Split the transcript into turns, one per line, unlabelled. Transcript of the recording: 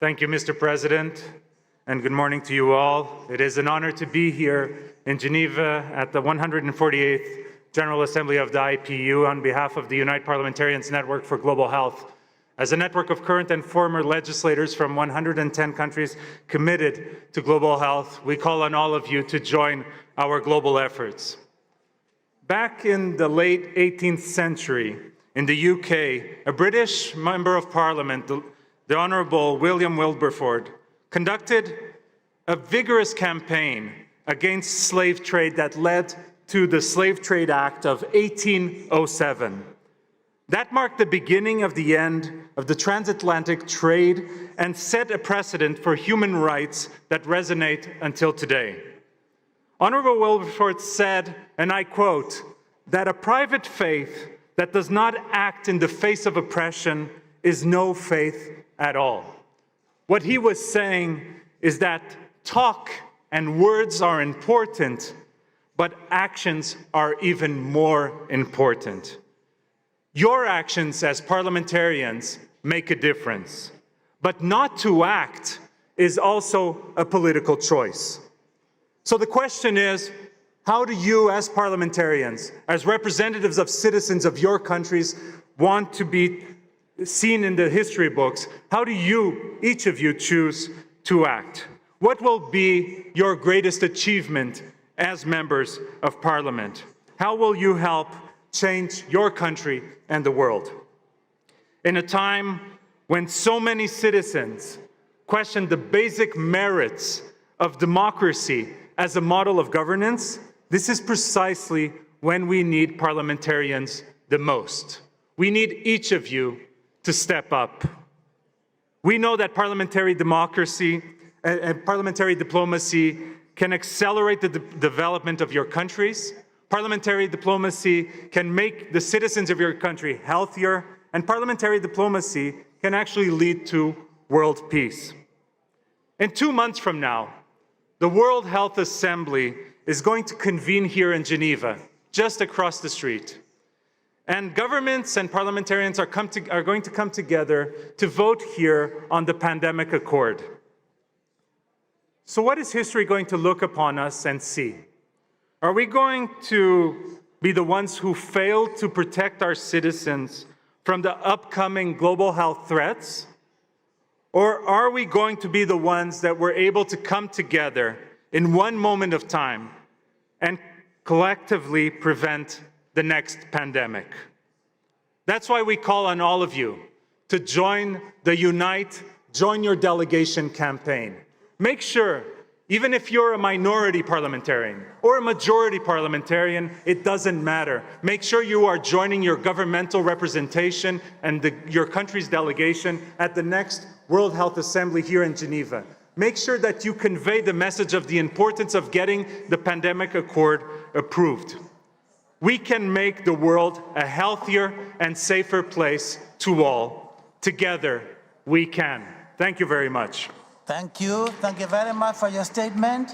Thank you, Mr. President, and good morning to you all. It is an honor to be here in Geneva at the 148th General Assembly of the IPU on behalf of the Inter-Parliamentarians Network for Global Health. As a network of current and former legislators from 110 countries committed to global health, we call on all of you to join our global efforts. Back in the late 18th century, in the UK, a British Member of Parliament, the Honourable William Wilberforce, conducted a vigorous campaign against slave trade that led to the Slave Trade Act of 1807. That marked the beginning of the end of the transatlantic trade and set a precedent for human rights that resonate until today. Honourable Wilberforce said, and I quote, that a private faith that does not act in the face of oppression is no faith at all. What he was saying is that talk and words are important, but actions are even more important. Your actions as parliamentarians make a difference, but not to act is also a political choice. So the question is, how do you as parliamentarians, as representatives of citizens of your countries, want to be seen in the history books? How do you, each of you, choose to act? What will be your greatest achievement as members of Parliament? How will you help change your country and the world? In a time when so many citizens question the basic merits of democracy as a model of governance, this is precisely when we need parliamentarians the most. We need each of you to step up. We know that parliamentary democracy and parliamentary diplomacy can accelerate the development of your countries. Parliamentary diplomacy can make the citizens of your country healthier, and parliamentary diplomacy can actually lead to world peace. In 2 months from now, the World Health Assembly is going to convene here in Geneva, just across the street. And governments and parliamentarians are going to come together to vote here on the pandemic accord. So what is history going to look upon us and see? Are we going to be the ones who failed to protect our citizens from the upcoming global health threats? Or are we going to be the ones that were able to come together in one moment of time and collectively prevent the next pandemic? That's why we call on all of you to join the Unite, Join Your Delegation campaign. Make sure, even if you're a minority parliamentarian or a majority parliamentarian, it doesn't matter. Make sure you are joining your governmental representation and your country's delegation at the next World Health Assembly here in Geneva. Make sure that you convey the message of the importance of getting the pandemic accord approved. We can make the world a healthier and safer place to all. Together, we can. Thank you very much.
Thank you. Thank you very much for your statement.